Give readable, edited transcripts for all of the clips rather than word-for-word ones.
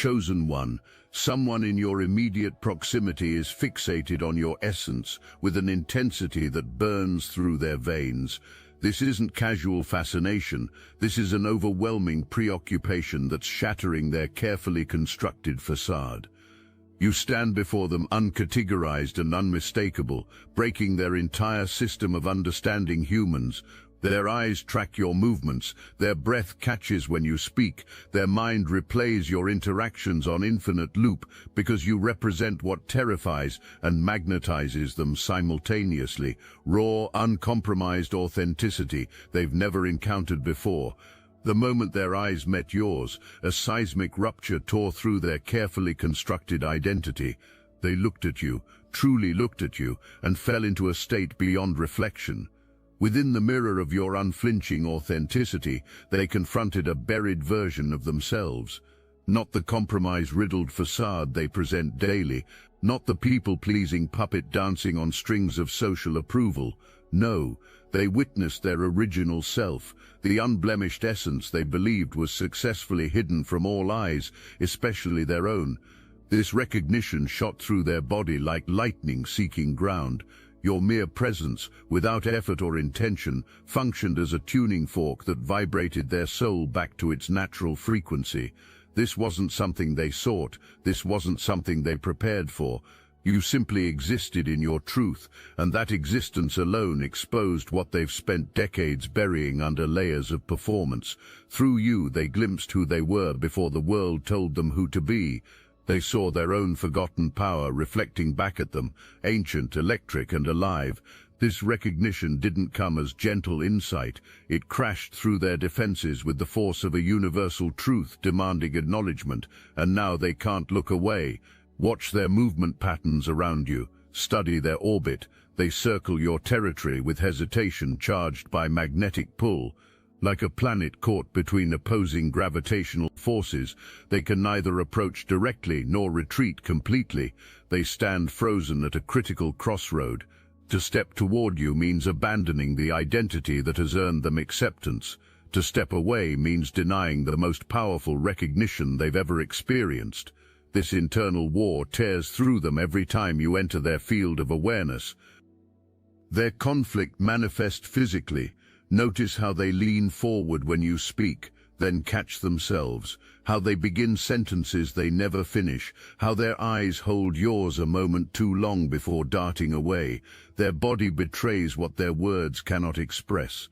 chosen one. Someone in your immediate proximity is fixated on your essence with an intensity that burns through their veins. This isn't casual fascination. This is an overwhelming preoccupation that's shattering their carefully constructed facade. You stand before them uncategorized and unmistakable, breaking their entire system of understanding humans. Their eyes track your movements, their breath catches when you speak, their mind replays your interactions on infinite loop because you represent what terrifies and magnetizes them simultaneously. Raw, uncompromised authenticity they've never encountered before. The moment their eyes met yours, a seismic rupture tore through their carefully constructed identity. They looked at you, truly looked at you, and fell into a state beyond reflection. Within the mirror of your unflinching authenticity, they confronted a buried version of themselves. Not the compromise-riddled facade they present daily, not the people-pleasing puppet dancing on strings of social approval. No, they witnessed their original self, the unblemished essence they believed was successfully hidden from all eyes, especially their own. This recognition shot through their body like lightning seeking ground. Your mere presence, without effort or intention, functioned as a tuning fork that vibrated their soul back to its natural frequency. This wasn't something they sought, this wasn't something they prepared for. You simply existed in your truth, and that existence alone exposed what they've spent decades burying under layers of performance. Through you, they glimpsed who they were before the world told them who to be. They saw their own forgotten power reflecting back at them, ancient, electric, and alive. This recognition didn't come as gentle insight. It crashed through their defenses with the force of a universal truth demanding acknowledgement, and now they can't look away. Watch their movement patterns around you. Study their orbit. They circle your territory with hesitation charged by magnetic pull. Like a planet caught between opposing gravitational forces, they can neither approach directly nor retreat completely. They stand frozen at a critical crossroad. To step toward you means abandoning the identity that has earned them acceptance. To step away means denying the most powerful recognition they've ever experienced. This internal war tears through them every time you enter their field of awareness. Their conflict manifests physically. Notice how they lean forward when you speak, then catch themselves, how they begin sentences they never finish, how their eyes hold yours a moment too long before darting away. Their body betrays what their words cannot express.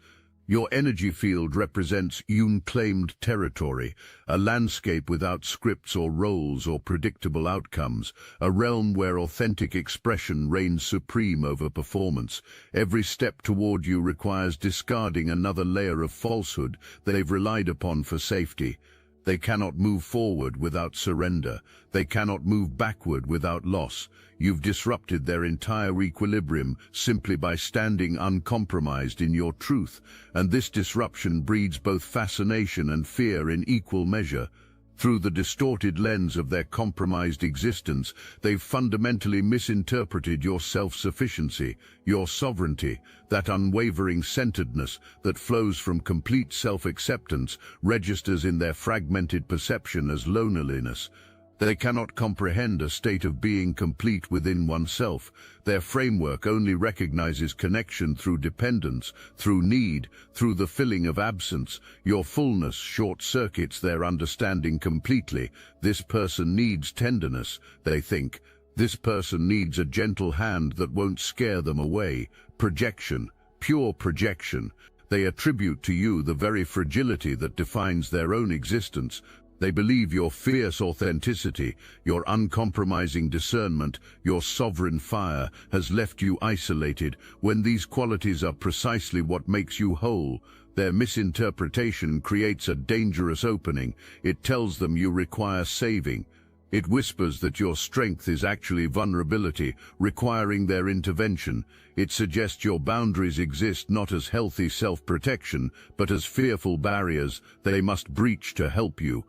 Your energy field represents unclaimed territory, a landscape without scripts or roles or predictable outcomes, a realm where authentic expression reigns supreme over performance. Every step toward you requires discarding another layer of falsehood they've relied upon for safety. They cannot move forward without surrender. They cannot move backward without loss. You've disrupted their entire equilibrium simply by standing uncompromised in your truth, and this disruption breeds both fascination and fear in equal measure. Through the distorted lens of their compromised existence, they've fundamentally misinterpreted your self-sufficiency, your sovereignty. That unwavering centeredness that flows from complete self-acceptance registers in their fragmented perception as loneliness. They cannot comprehend a state of being complete within oneself. Their framework only recognizes connection through dependence, through need, through the filling of absence. Your fullness short-circuits their understanding completely. This person needs tenderness, they think. This person needs a gentle hand that won't scare them away. Projection, pure projection. They attribute to you the very fragility that defines their own existence. They believe your fierce authenticity, your uncompromising discernment, your sovereign fire has left you isolated, when these qualities are precisely what makes you whole. Their misinterpretation creates a dangerous opening. It tells them you require saving. It whispers that your strength is actually vulnerability, requiring their intervention. It suggests your boundaries exist not as healthy self-protection, but as fearful barriers they must breach to help you.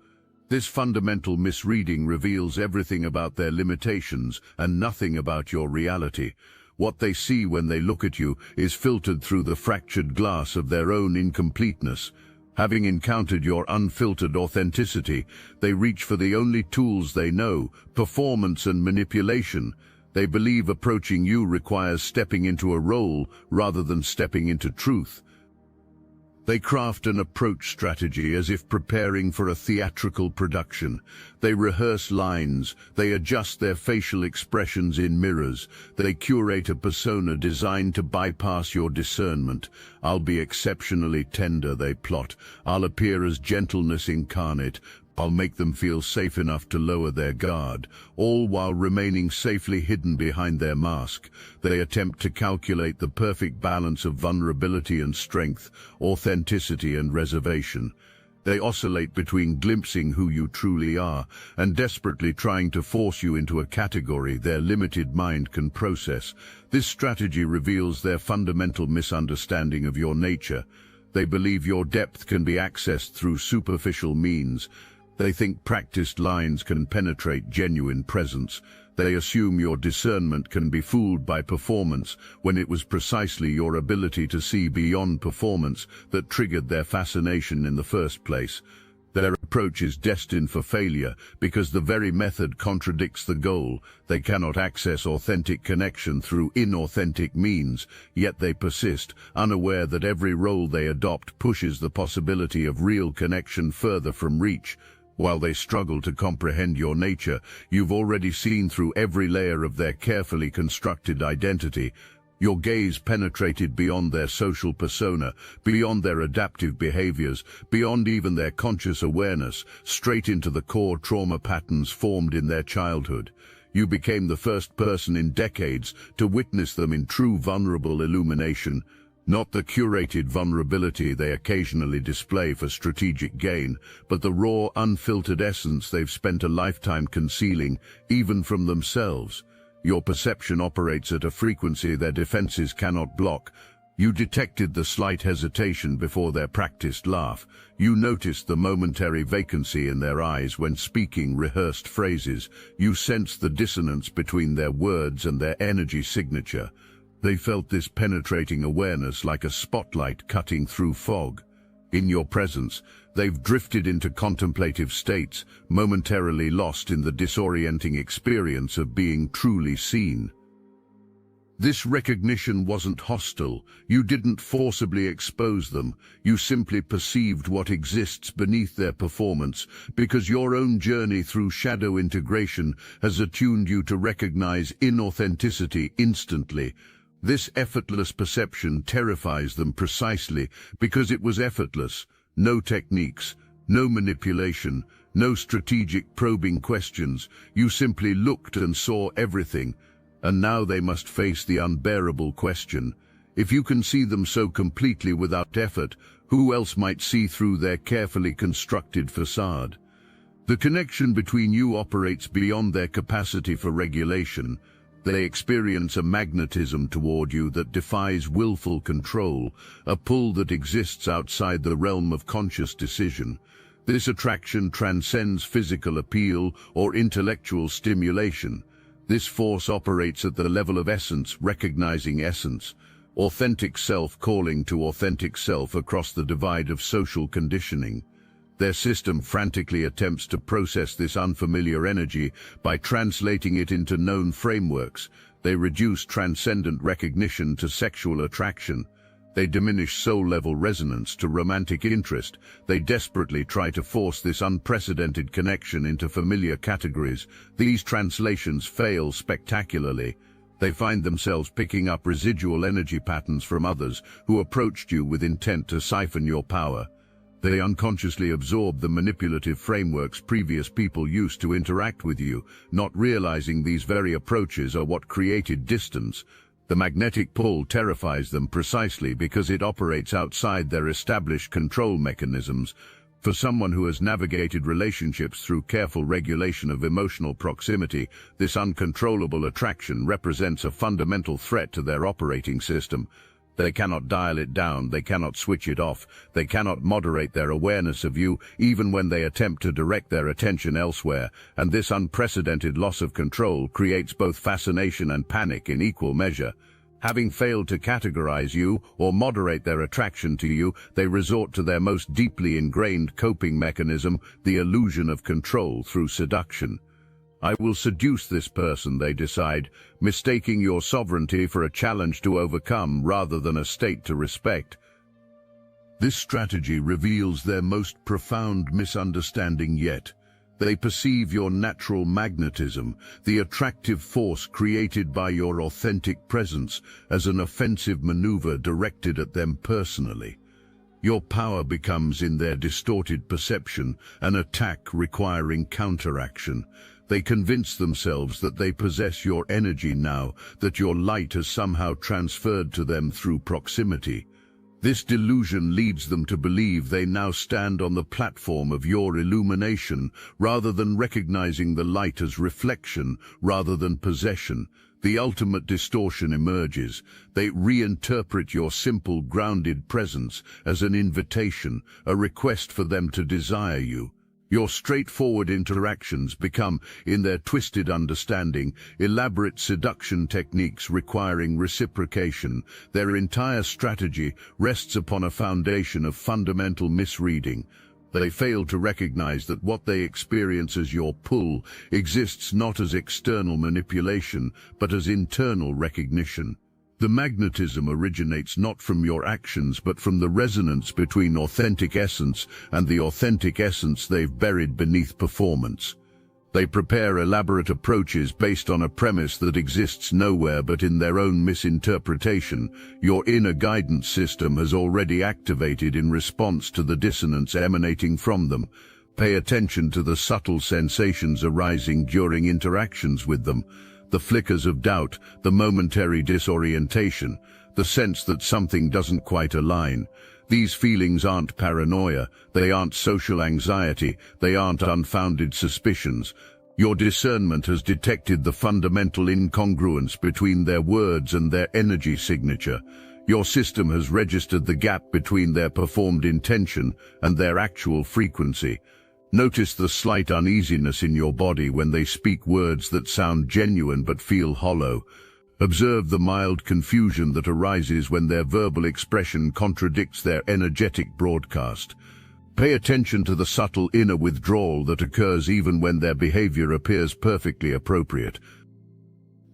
This fundamental misreading reveals everything about their limitations and nothing about your reality. What they see when they look at you is filtered through the fractured glass of their own incompleteness. Having encountered your unfiltered authenticity, they reach for the only tools they know, performance and manipulation. They believe approaching you requires stepping into a role rather than stepping into truth. They craft an approach strategy as if preparing for a theatrical production. They rehearse lines, they adjust their facial expressions in mirrors, they curate a persona designed to bypass your discernment. I'll be exceptionally tender, they plot. I'll appear as gentleness incarnate. I'll make them feel safe enough to lower their guard, all while remaining safely hidden behind their mask. They attempt to calculate the perfect balance of vulnerability and strength, authenticity and reservation. They oscillate between glimpsing who you truly are and desperately trying to force you into a category their limited mind can process. This strategy reveals their fundamental misunderstanding of your nature. They believe your depth can be accessed through superficial means. They think practiced lines can penetrate genuine presence. They assume your discernment can be fooled by performance, when it was precisely your ability to see beyond performance that triggered their fascination in the first place. Their approach is destined for failure because the very method contradicts the goal. They cannot access authentic connection through inauthentic means, yet they persist, unaware that every role they adopt pushes the possibility of real connection further from reach. While they struggle to comprehend your nature, you've already seen through every layer of their carefully constructed identity. Your gaze penetrated beyond their social persona, beyond their adaptive behaviors, beyond even their conscious awareness, straight into the core trauma patterns formed in their childhood. You became the first person in decades to witness them in true vulnerable illumination. Not the curated vulnerability they occasionally display for strategic gain, but the raw, unfiltered essence they've spent a lifetime concealing, even from themselves. Your perception operates at a frequency their defenses cannot block. You detected the slight hesitation before their practiced laugh. You noticed the momentary vacancy in their eyes when speaking rehearsed phrases. You sensed the dissonance between their words and their energy signature. They felt this penetrating awareness like a spotlight cutting through fog. In your presence, they've drifted into contemplative states, momentarily lost in the disorienting experience of being truly seen. This recognition wasn't hostile. You didn't forcibly expose them. You simply perceived what exists beneath their performance, because your own journey through shadow integration has attuned you to recognize inauthenticity instantly. This effortless perception terrifies them precisely because it was effortless. No techniques, no manipulation, no strategic probing questions. You simply looked and saw everything. And now they must face the unbearable question. If you can see them so completely without effort, who else might see through their carefully constructed facade? The connection between you operates beyond their capacity for regulation. They experience a magnetism toward you that defies willful control, a pull that exists outside the realm of conscious decision. This attraction transcends physical appeal or intellectual stimulation. This force operates at the level of essence, recognizing essence, authentic self calling to authentic self across the divide of social conditioning. Their system frantically attempts to process this unfamiliar energy by translating it into known frameworks. They reduce transcendent recognition to sexual attraction. They diminish soul-level resonance to romantic interest. They desperately try to force this unprecedented connection into familiar categories. These translations fail spectacularly. They find themselves picking up residual energy patterns from others who approached you with intent to siphon your power. They unconsciously absorb the manipulative frameworks previous people used to interact with you, not realizing these very approaches are what created distance. The magnetic pull terrifies them precisely because it operates outside their established control mechanisms. For someone who has navigated relationships through careful regulation of emotional proximity, this uncontrollable attraction represents a fundamental threat to their operating system. They cannot dial it down, they cannot switch it off, they cannot moderate their awareness of you, even when they attempt to direct their attention elsewhere, and this unprecedented loss of control creates both fascination and panic in equal measure. Having failed to categorize you or moderate their attraction to you, they resort to their most deeply ingrained coping mechanism, the illusion of control through seduction. I will seduce this person, they decide, mistaking your sovereignty for a challenge to overcome rather than a state to respect. This strategy reveals their most profound misunderstanding yet. They perceive your natural magnetism, the attractive force created by your authentic presence, as an offensive maneuver directed at them personally. Your power becomes, in their distorted perception, an attack requiring counteraction. They convince themselves that they possess your energy now, that your light has somehow transferred to them through proximity. This delusion leads them to believe they now stand on the platform of your illumination, rather than recognizing the light as reflection rather than possession. The ultimate distortion emerges. They reinterpret your simple, grounded presence as an invitation, a request for them to desire you. Your straightforward interactions become, in their twisted understanding, elaborate seduction techniques requiring reciprocation. Their entire strategy rests upon a foundation of fundamental misreading. They fail to recognize that what they experience as your pull exists not as external manipulation, but as internal recognition. The magnetism originates not from your actions, but from the resonance between authentic essence and the authentic essence they've buried beneath performance. They prepare elaborate approaches based on a premise that exists nowhere but in their own misinterpretation. Your inner guidance system has already activated in response to the dissonance emanating from them. Pay attention to the subtle sensations arising during interactions with them. The flickers of doubt, the momentary disorientation, the sense that something doesn't quite align. These feelings aren't paranoia, they aren't social anxiety, they aren't unfounded suspicions. Your discernment has detected the fundamental incongruence between their words and their energy signature. Your system has registered the gap between their performed intention and their actual frequency. Notice the slight uneasiness in your body when they speak words that sound genuine but feel hollow. Observe the mild confusion that arises when their verbal expression contradicts their energetic broadcast. Pay attention to the subtle inner withdrawal that occurs even when their behavior appears perfectly appropriate.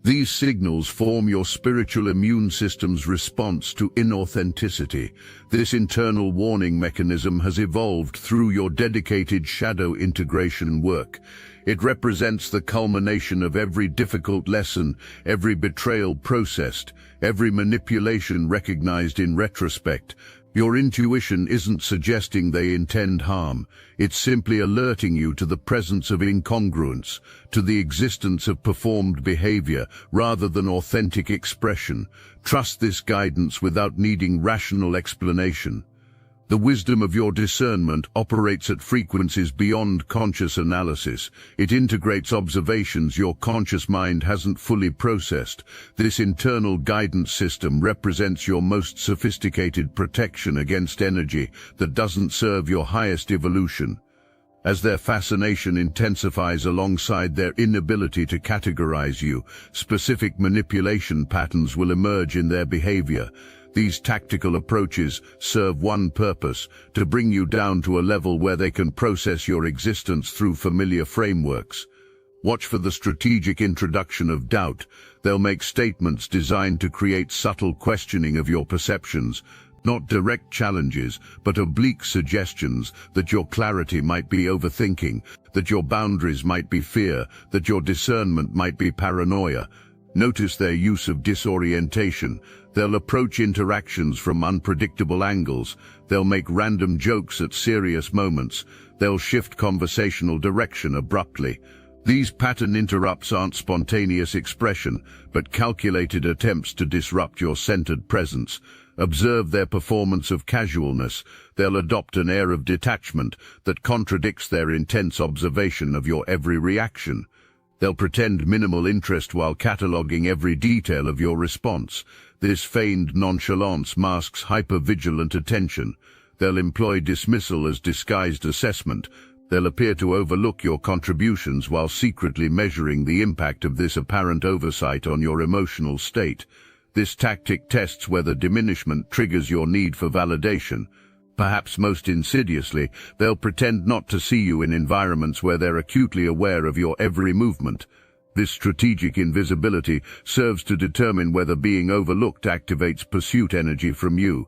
These signals form your spiritual immune system's response to inauthenticity. This internal warning mechanism has evolved through your dedicated shadow integration work. It represents the culmination of every difficult lesson, every betrayal processed, every manipulation recognized in retrospect. Your intuition isn't suggesting they intend harm. It's simply alerting you to the presence of incongruence, to the existence of performed behavior rather than authentic expression. Trust this guidance without needing rational explanation. The wisdom of your discernment operates at frequencies beyond conscious analysis. It integrates observations your conscious mind hasn't fully processed. This internal guidance system represents your most sophisticated protection against energy that doesn't serve your highest evolution. As their fascination intensifies alongside their inability to categorize you, specific manipulation patterns will emerge in their behavior. These tactical approaches serve one purpose: to bring you down to a level where they can process your existence through familiar frameworks. Watch for the strategic introduction of doubt. They'll make statements designed to create subtle questioning of your perceptions, not direct challenges, but oblique suggestions that your clarity might be overthinking, that your boundaries might be fear, that your discernment might be paranoia. Notice their use of disorientation. They'll approach interactions from unpredictable angles. They'll make random jokes at serious moments. They'll shift conversational direction abruptly. These pattern interrupts aren't spontaneous expression, but calculated attempts to disrupt your centered presence. Observe their performance of casualness. They'll adopt an air of detachment that contradicts their intense observation of your every reaction. They'll pretend minimal interest while cataloging every detail of your response. This feigned nonchalance masks hyper-vigilant attention. They'll employ dismissal as disguised assessment. They'll appear to overlook your contributions while secretly measuring the impact of this apparent oversight on your emotional state. This tactic tests whether diminishment triggers your need for validation. Perhaps most insidiously, they'll pretend not to see you in environments where they're acutely aware of your every movement. This strategic invisibility serves to determine whether being overlooked activates pursuit energy from you.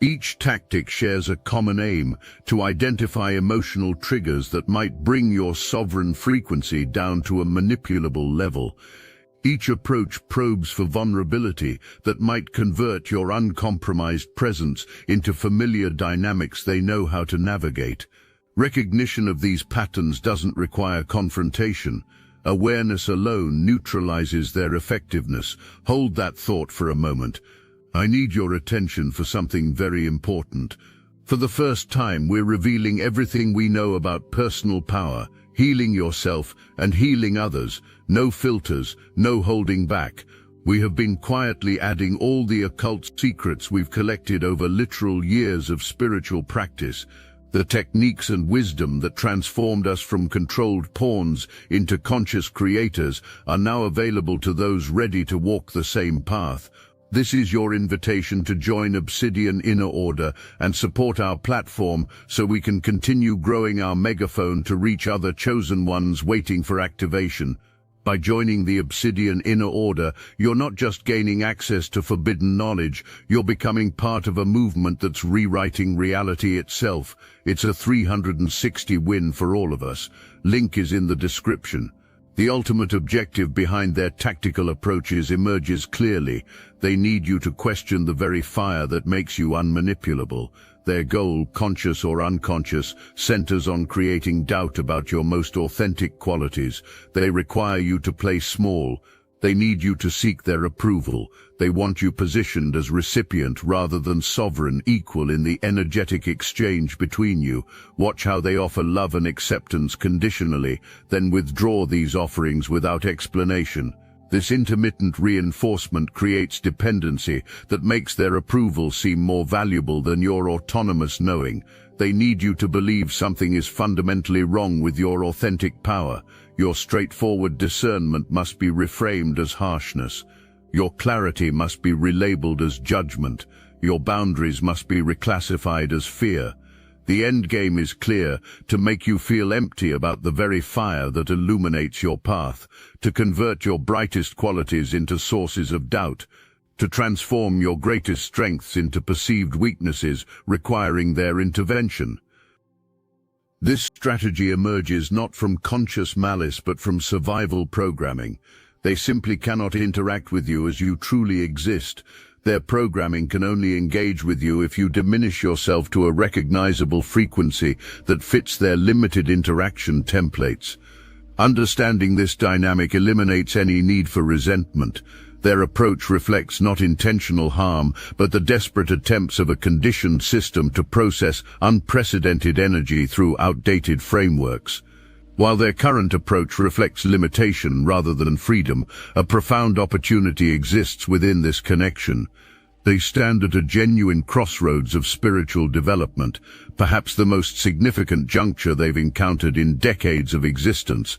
Each tactic shares a common aim: to identify emotional triggers that might bring your sovereign frequency down to a manipulable level. Each approach probes for vulnerability that might convert your uncompromised presence into familiar dynamics they know how to navigate. Recognition of these patterns doesn't require confrontation. Awareness alone neutralizes their effectiveness. Hold that thought for a moment. I need your attention for something very important. For the first time, we're revealing everything we know about personal power, healing yourself and healing others. No filters, no holding back. We have been quietly adding all the occult secrets we've collected over literal years of spiritual practice. The techniques and wisdom that transformed us from controlled pawns into conscious creators are now available to those ready to walk the same path. This is your invitation to join Obsidian Inner Order and support our platform so we can continue growing our megaphone to reach other chosen ones waiting for activation. By joining the Obsidian Inner Order, you're not just gaining access to forbidden knowledge, you're becoming part of a movement that's rewriting reality itself. It's a 360 win for all of us. Link is in the description. The ultimate objective behind their tactical approaches emerges clearly. They need you to question the very fire that makes you unmanipulable. Their goal, conscious or unconscious, centers on creating doubt about your most authentic qualities. They require you to play small. They need you to seek their approval. They want you positioned as recipient rather than sovereign, equal in the energetic exchange between you. Watch how they offer love and acceptance conditionally, then withdraw these offerings without explanation. This intermittent reinforcement creates dependency that makes their approval seem more valuable than your autonomous knowing. They need you to believe something is fundamentally wrong with your authentic power. Your straightforward discernment must be reframed as harshness. Your clarity must be relabeled as judgment. Your boundaries must be reclassified as fear. The end game is clear: to make you feel empty about the very fire that illuminates your path, to convert your brightest qualities into sources of doubt, to transform your greatest strengths into perceived weaknesses, requiring their intervention. This strategy emerges not from conscious malice but from survival programming. They simply cannot interact with you as you truly exist. Their programming can only engage with you if you diminish yourself to a recognizable frequency that fits their limited interaction templates. Understanding this dynamic eliminates any need for resentment. Their approach reflects not intentional harm, but the desperate attempts of a conditioned system to process unprecedented energy through outdated frameworks. While their current approach reflects limitation rather than freedom, a profound opportunity exists within this connection. They stand at a genuine crossroads of spiritual development, perhaps the most significant juncture they've encountered in decades of existence.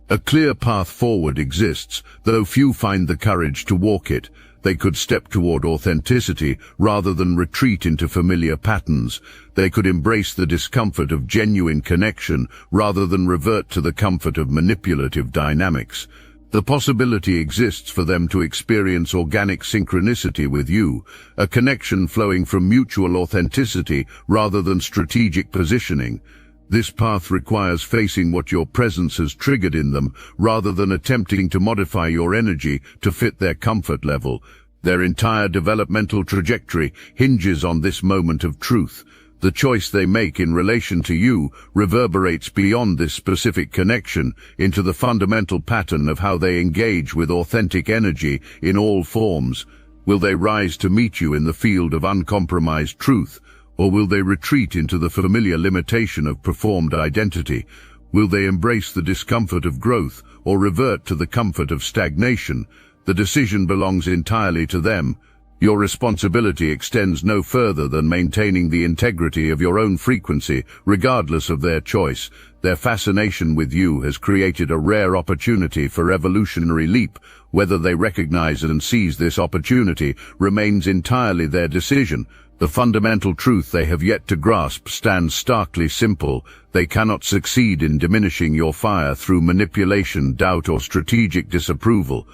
A clear path forward exists, though few find the courage to walk it. They could step toward authenticity rather than retreat into familiar patterns. They could embrace the discomfort of genuine connection rather than revert to the comfort of manipulative dynamics. The possibility exists for them to experience organic synchronicity with you, a connection flowing from mutual authenticity rather than strategic positioning. This path requires facing what your presence has triggered in them, rather than attempting to modify your energy to fit their comfort level. Their entire developmental trajectory hinges on this moment of truth. The choice they make in relation to you reverberates beyond this specific connection into the fundamental pattern of how they engage with authentic energy in all forms. Will they rise to meet you in the field of uncompromised truth? Or will they retreat into the familiar limitation of performed identity? Will they embrace the discomfort of growth or revert to the comfort of stagnation? The decision belongs entirely to them. Your responsibility extends no further than maintaining the integrity of your own frequency, regardless of their choice. Their fascination with you has created a rare opportunity for evolutionary leap. Whether they recognize and seize this opportunity remains entirely their decision. The fundamental truth they have yet to grasp stands starkly simple. They cannot succeed in diminishing your fire through manipulation, doubt, or strategic disapproval.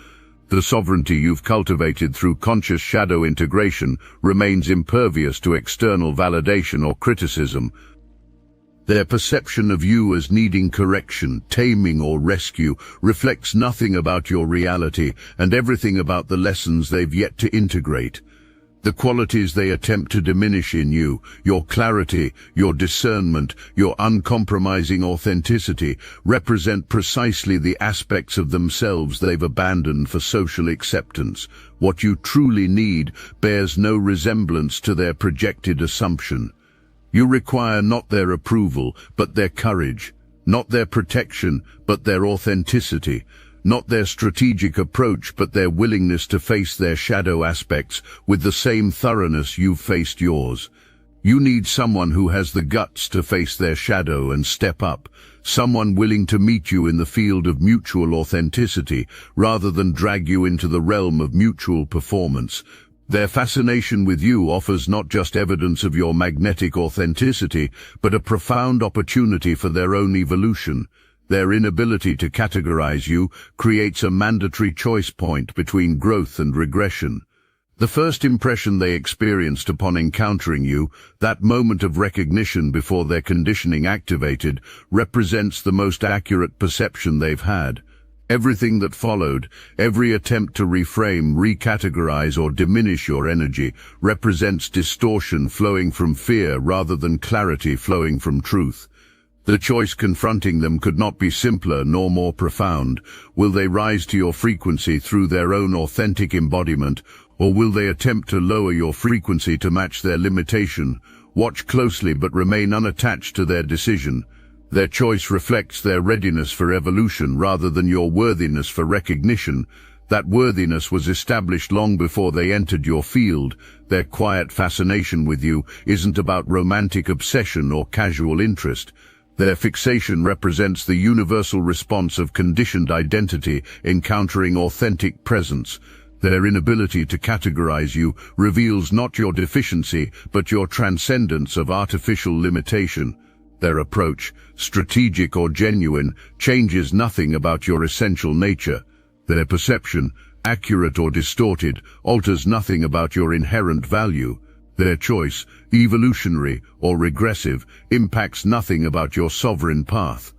The sovereignty you've cultivated through conscious shadow integration remains impervious to external validation or criticism. Their perception of you as needing correction, taming, or rescue reflects nothing about your reality and everything about the lessons they've yet to integrate. The qualities they attempt to diminish in you, your clarity, your discernment, your uncompromising authenticity, represent precisely the aspects of themselves they've abandoned for social acceptance. What you truly need bears no resemblance to their projected assumption. You require not their approval, but their courage, not their protection, but their authenticity, not their strategic approach, but their willingness to face their shadow aspects with the same thoroughness you've faced yours. You need someone who has the guts to face their shadow and step up, someone willing to meet you in the field of mutual authenticity rather than drag you into the realm of mutual performance. Their fascination with you offers not just evidence of your magnetic authenticity, but a profound opportunity for their own evolution. Their inability to categorize you creates a mandatory choice point between growth and regression. The first impression they experienced upon encountering you, that moment of recognition before their conditioning activated, represents the most accurate perception they've had. Everything that followed, every attempt to reframe, recategorize, or diminish your energy, represents distortion flowing from fear rather than clarity flowing from truth. The choice confronting them could not be simpler nor more profound. Will they rise to your frequency through their own authentic embodiment, or will they attempt to lower your frequency to match their limitation? Watch closely but remain unattached to their decision. Their choice reflects their readiness for evolution rather than your worthiness for recognition. That worthiness was established long before they entered your field. Their quiet fascination with you isn't about romantic obsession or casual interest. Their fixation represents the universal response of conditioned identity encountering authentic presence. Their inability to categorize you reveals not your deficiency, but your transcendence of artificial limitation. Their approach, strategic or genuine, changes nothing about your essential nature. Their perception, accurate or distorted, alters nothing about your inherent value. Their choice, evolutionary or regressive, impacts nothing about your sovereign path.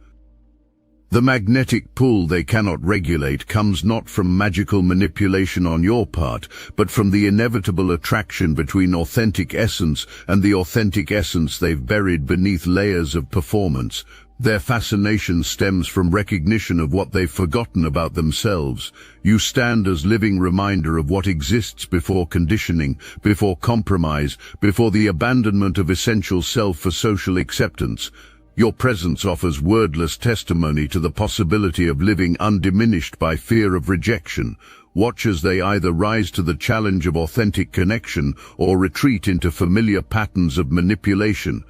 The magnetic pull they cannot regulate comes not from magical manipulation on your part, but from the inevitable attraction between authentic essence and the authentic essence they've buried beneath layers of performance. Their fascination stems from recognition of what they've forgotten about themselves. You stand as living reminder of what exists before conditioning, before compromise, before the abandonment of essential self for social acceptance. Your presence offers wordless testimony to the possibility of living undiminished by fear of rejection. Watch as they either rise to the challenge of authentic connection or retreat into familiar patterns of manipulation.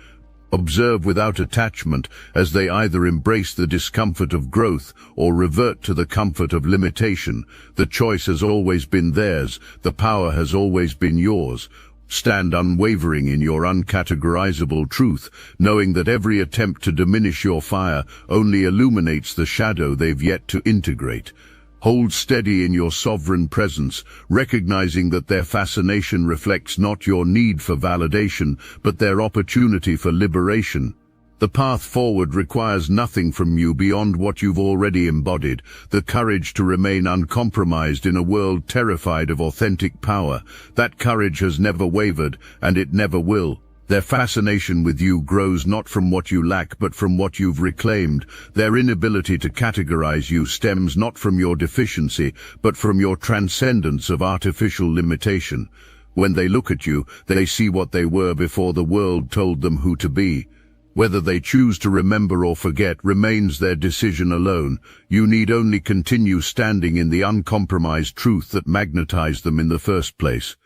Observe without attachment as they either embrace the discomfort of growth or revert to the comfort of limitation. The choice has always been theirs. The power has always been yours. Stand unwavering in your uncategorizable truth, knowing that every attempt to diminish your fire only illuminates the shadow they've yet to integrate. Hold steady in your sovereign presence, recognizing that their fascination reflects not your need for validation, but their opportunity for liberation. The path forward requires nothing from you beyond what you've already embodied, the courage to remain uncompromised in a world terrified of authentic power. That courage has never wavered, and it never will. Their fascination with you grows not from what you lack, but from what you've reclaimed. Their inability to categorize you stems not from your deficiency, but from your transcendence of artificial limitation. When they look at you, they see what they were before the world told them who to be. Whether they choose to remember or forget remains their decision alone. You need only continue standing in the uncompromised truth that magnetized them in the first place.